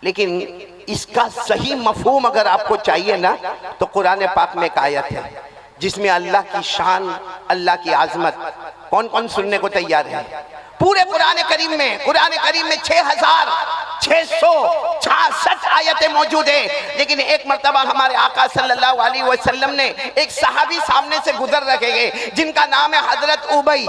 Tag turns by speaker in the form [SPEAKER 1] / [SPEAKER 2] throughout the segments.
[SPEAKER 1] लेकिन इसका सही मफहूम अगर आपको चाहिए ना तो कुरान पाक में एक आयत है जिसमें अल्लाह की शान, अल्लाह की आजमत कौन कौन सुनने को तैयार है? पूरे कुरान करीम में 6666 आयतें मौजूद है। लेकिन एक मर्तबा हमारे आका सल्लल्लाहु अलैहि वसल्लम ने एक सहाबी सामने से गुजर रखे गए जिनका नाम है हजरत उबई।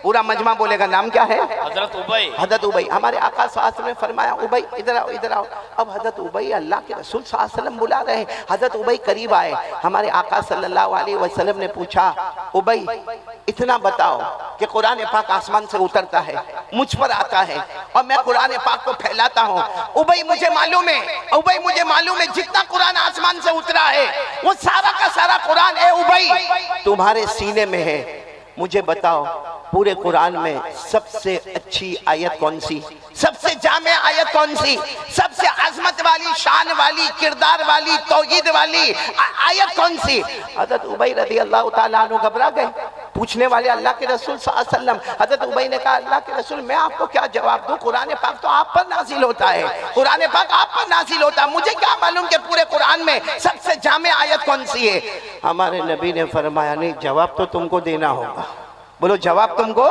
[SPEAKER 1] पूरा मजमा बोलेगा नाम क्या है? हजरत उबई। हजरत उबई। हमारे आका सल्लल्लाहु अलैहि वसल्लम ने फरमाया उबई इधर आओ, इधर आओ। अब हजरत उबई अल्लाह के रसूल सल्लल्लाहु अलैहि वसल्लम बुला रहे हैं। हजरत उबई करीब आए। हमारे आका सल्लल्लाहु अलैहि वसल्लम ने पूछा उबई इतना बताओ कि कुरान पाक आसमान से उतरता है, मुझ पर आता है और मैं कुरान पाक को फैलाता हूँ। उबई मुझे मालूम है, उबई मुझे मालूम है जितना कुरान आसमान से उतरा है वो सारा का सारा कुरान है उबई तुम्हारे सीने में है। मुझे बताओ पूरे कुरान में सबसे अच्छी आयत कौन सी, सबसे जामे आयत कौन सी, सबसे अजमत वाली, शान वाली, किरदार वाली, तौहीद वाली आयत कौन सी? हजरत उबई रज़ी अल्लाह ताला अन्हु घबरा गए। पूछने वाले अल्लाह के रसूल सल्लल्लाहु अलैहि वसल्लम। हजरत उबई ने कहा अल्लाह के रसूल मैं आपको क्या जवाब दूं? कुरान पाक तो आप पर नाजिल होता है, कुरान पाक आप पर नाजिल होता है, मुझे क्या मालूम कि पूरे कुरान में सबसे जामे आयत कौन सी है? हमारे नबी ने फरमाया नहीं, जवाब तो तुमको देना होगा। बोलो जवाब तुमको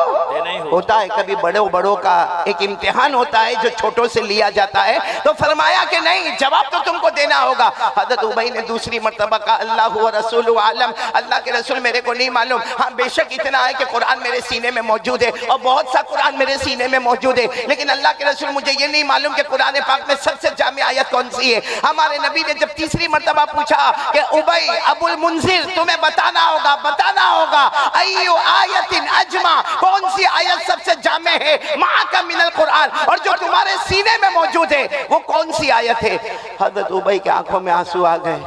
[SPEAKER 1] होता है। कभी बड़ों बड़ों का एक इम्तिहान होता है जो छोटों से लिया जाता है, तो फरमाया कि नहीं जवाब तो तुमको देना होगा। हजरत उबई ने दूसरी मर्तबा कहा अल्लाह व रसूलु आलम, अल्लाह के रसूल मेरे को नहीं मालूम। हाँ बेशक इतना है कि कुरान मेरे सीने में मौजूद है और बहुत सा कुरान मेरे सीने में मौजूद है, लेकिन अल्लाह के रसूल मुझे ये नहीं मालूम कि कुरान पाक में सबसे जामे आयत कौन सी है। हमारे नबी ने जब तीसरी मर्तबा पूछा कि उबई अबुल मुंजिर तुम्हें बताना होगा, बताना होगा अय्यु आयतिन अजमा, कौन सी आयत सबसे जामे है माका मिनल कुरान, और जो तुम्हारे सीने में मौजूद है वो कौन सी आयत है? हजरत उबई के आंखों में आंसू आ गए।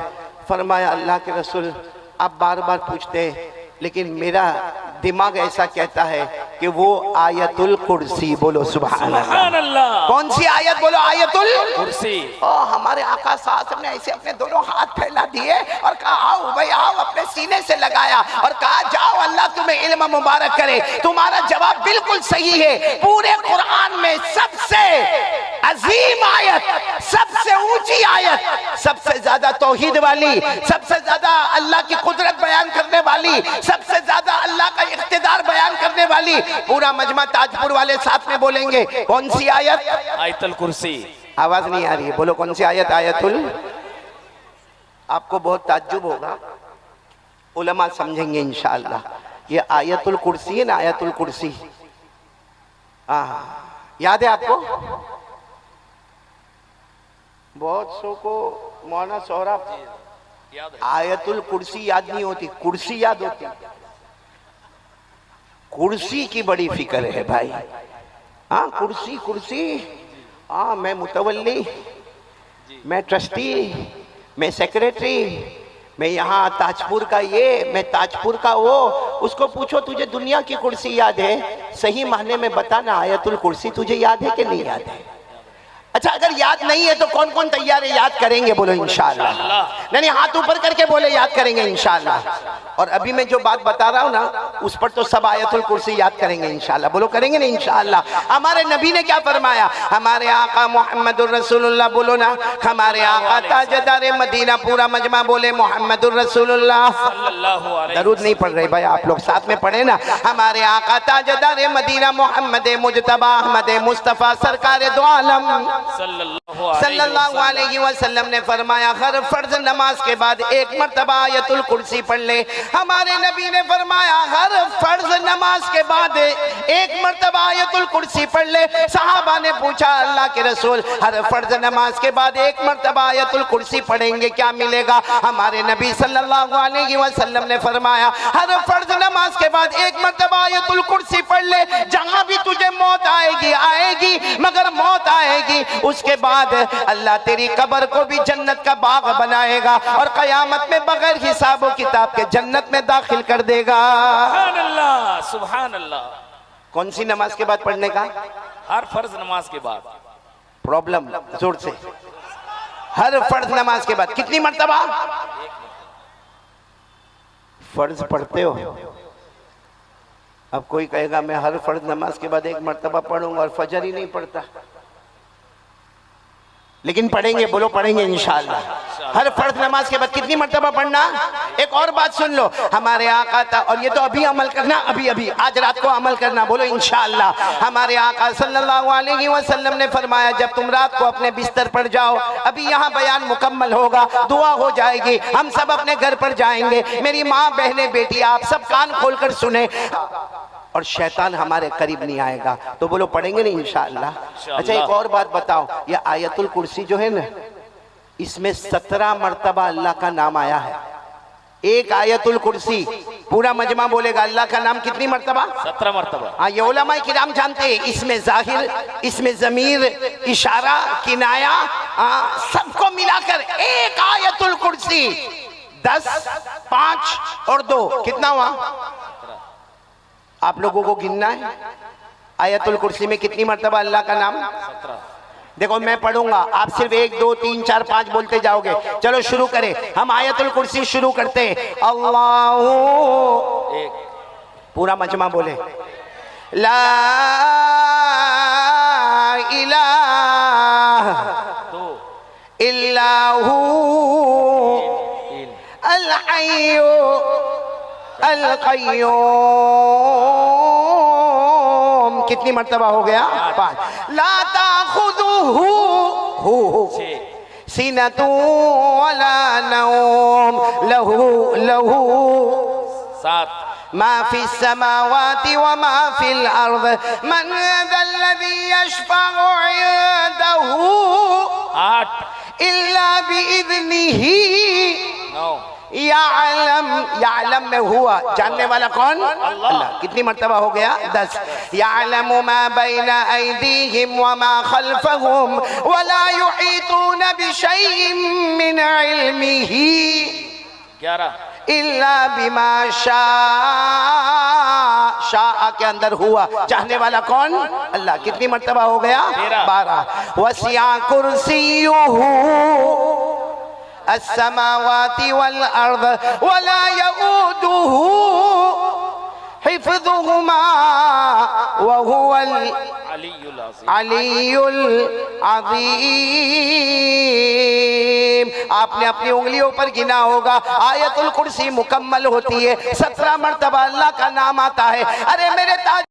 [SPEAKER 1] फरमाया अल्लाह के रसूल आप बार बार पूछते हैं लेकिन मेरा दिमाग ऐसा कहता है कि वो आयतुल कुर्सी। बोलो सुभान अल्लाह। कौन सी आयत? बोलो आयतुल कुर्सी। हमारे आका साहब ने ऐसे अपने दोनों हाथ फैला दिए और कहा आओ भाई आओ, अपने सीने से लगाया और कहा जाओ अल्लाह तुम्हें इल्म मुबारक करे, तुम्हारा जवाब बिल्कुल सही है। पूरे कुरान में सबसे अजीम आयत, सबसे ऊंची आयत, सबसे ज्यादा तौहीद वाली, सबसे ज्यादा अल्लाह की कुदरत बयान करने वाली, सबसे ज्यादा अल्लाह का इख्तिदार बयान करने वाली, पूरा मजमा ताजपुर वाले साथ में बोलेंगे कौन सी आयत? आयतुल कुर्सी। आवाज नहीं आ रही है, बोलो कौन सी आयत? आयतुल। आपको बहुत ताज्जुब होगा, उलमा समझेंगे इंशाअल्लाह। ये आयतुल कुर्सी है ना, आयतुल कुर्सी। याद है आपको? बहुत सो को मौलाना सोहराब आयतुल कुर्सी याद नहीं होती, कुर्सी याद होती। कुर्सी की बड़ी फिक्र है भाई। हाँ कुर्सी कुर्सी। हाँ मैं मुतवल्ली, मैं ट्रस्टी, मैं सेक्रेटरी, मैं यहाँ ताजपुर का ये, मैं ताजपुर का वो। उसको पूछो तुझे दुनिया की कुर्सी याद है? सही मायने में बताना आयतुल कुर्सी तुझे याद है कि नहीं याद है? अच्छा अगर याद नहीं है तो कौन कौन तैयार है? याद करेंगे बोलो इंशाअल्लाह। नहीं हाथ ऊपर करके बोले याद करेंगे इंशाअल्लाह। और अभी मैं जो बात बता रहा हूँ ना उस पर तो सब आयतुल कुर्सी याद करेंगे इंशाअल्लाह। बोलो करेंगे ना इंशाअल्लाह। हमारे नबी ने क्या फरमाया? हमारे आका मोहम्मदुर रसूलुल्लाह, बोलो ना हमारे आका ताजदार मदीना, पूरा मजमा बोले मोहम्मदुर रसूलुल्लाह। दरूद नहीं पढ़ रहे भाई आप लोग, साथ में पढ़े ना। हमारे आका ताजदार मदीना मोहम्मद मुजतबा अहमद मुस्तफ़ा सरकार दो आलम सल्लल्लाहु अलैहि वसल्लम ने फरमाया हर फर्ज नमाज के बाद एक मर्तबा आयतुल कुर्सी पढ़ ले। हमारे नबी ने फरमाया हर फर्ज नमाज के बाद एक मर्तबा आयतुल कुर्सी पढ़ ले। सहाबा ने पूछा अल्लाह के रसूल हर फर्ज नमाज के बाद एक मर्तबा आयतुल कुर्सी पढ़ेंगे क्या मिलेगा? हमारे नबी सल्लल्लाहु अलैहि वसल्लम ने फरमाया हर फर्ज नमाज के बाद एक मर्तबा आयतुल कुर्सी पढ़ ले। जहां भी तुझे मौत आएगी आएगी, मगर मौत आएगी उसके बाद अल्लाह तेरी कब्र को भी जन्नत का बाग बनाएगा और कयामत में बगैर हिसाब किताब के जन्नत में दाखिल कर देगा। सुभान अल्लाह, सुभान अल्लाह। कौन सी नमाज के बाद पढ़ने का?
[SPEAKER 2] हर फर्ज नमाज के बाद।
[SPEAKER 1] प्रॉब्लम जोर से, हर फर्ज नमाज के बाद कितनी मर्तबा फर्ज पढ़ते हो? अब कोई कहेगा मैं हर फर्ज नमाज के बाद एक मर्तबा पढ़ूंगा और फजर ही नहीं पढ़ता। लेकिन पढ़ेंगे, बोलो पढ़ेंगे इंशाअल्लाह। हर फर्ज नमाज के बाद कितनी मर्तबा पढ़ना। एक और बात सुन लो, हमारे आका था, और ये तो अभी अमल करना, अभी अभी आज रात को अमल करना, बोलो इंशाअल्लाह। हमारे आका सल्लल्लाहु अलैहि वसल्लम ने फरमाया, जब तुम रात को अपने बिस्तर पर जाओ, अभी यहाँ बयान मुकम्मल होगा, दुआ हो जाएगी, हम सब अपने घर पर जाएंगे। मेरी माँ, बहनें, बेटी, आप सब कान खोलकर सुने, और शैतान हमारे करीब नहीं आएगा। तो बोलो पढ़ेंगे नहीं इंशाअल्लाह। अच्छा एक और बात बताओ, ये आयतुल कुर्सी जो है ना, इसमें 17 मर्तबा अल्लाह का नाम आया है। एक आयतुल कुर्सी, पूरा मजमा बोलेगा अल्लाह का नाम कितनी मर्तबा?
[SPEAKER 2] 17 मर्तबा।
[SPEAKER 1] हाँ, ये उलमा किराम जानते हैं, इसमें जाहिर, इसमें जमीर, इशारा, किनाया, सबको मिलाकर एक आयतुल कुर्सी 10, 5 और 2 कितना हुआ? आप लोगों को गिनना है आयतुल कुर्सी में कितनी मर्तबा अल्लाह का नाम?
[SPEAKER 2] 17। देखो
[SPEAKER 1] देखो मैं पढ़ूंगा, आप सिर्फ 1, 2, 3, 4, 5 बोलते जाओगे। चलो शुरू करें, हम आयतुल कुर्सी शुरू करते हैं। अल्लाहु,
[SPEAKER 2] एक,
[SPEAKER 1] पूरा मजमा बोले, ला इलाहा
[SPEAKER 2] 2,
[SPEAKER 1] इल्लाहु
[SPEAKER 2] 3,
[SPEAKER 1] अल हय्यु अल क़य्यूम कितनी मर्तबा हो गया? 5। ला ताखुदुहु सिनतु वला नौम लहू लहू
[SPEAKER 2] 7,
[SPEAKER 1] मा फिस समावाति व मा फिल अर्द मन ज़ल्लज़ी यशफ़अु इंदहु
[SPEAKER 2] 8,
[SPEAKER 1] इल्ला बिइज़निही
[SPEAKER 2] 9,
[SPEAKER 1] यालम, यालम में हुआ, जानने वाला कौन? अल्लाह। कितनी मर्तबा हो गया? 10। यालमु मा बैना ऐदीहिम व मा खल्फहुम वला युहीतून बिशैइन मिन इल्मिही
[SPEAKER 2] 11,
[SPEAKER 1] इल्ला बिमा शाअ, शाअ के अंदर हुआ, चाहने वाला कौन? अल्लाह। कितनी मर्तबा हो गया? 12। वसिया कुर्सियुहु अस्समावाति वल अर्द वला यऊदुहु हिफ्ज़ुहुमा व हुवल अलीयुल अज़ीम। आपने अपनी उंगलियों पर गिना होगा, आयतुल कुर्सी मुकम्मल होती है, 17 मर्तबा अल्लाह का नाम आता है। अरे मेरे ताज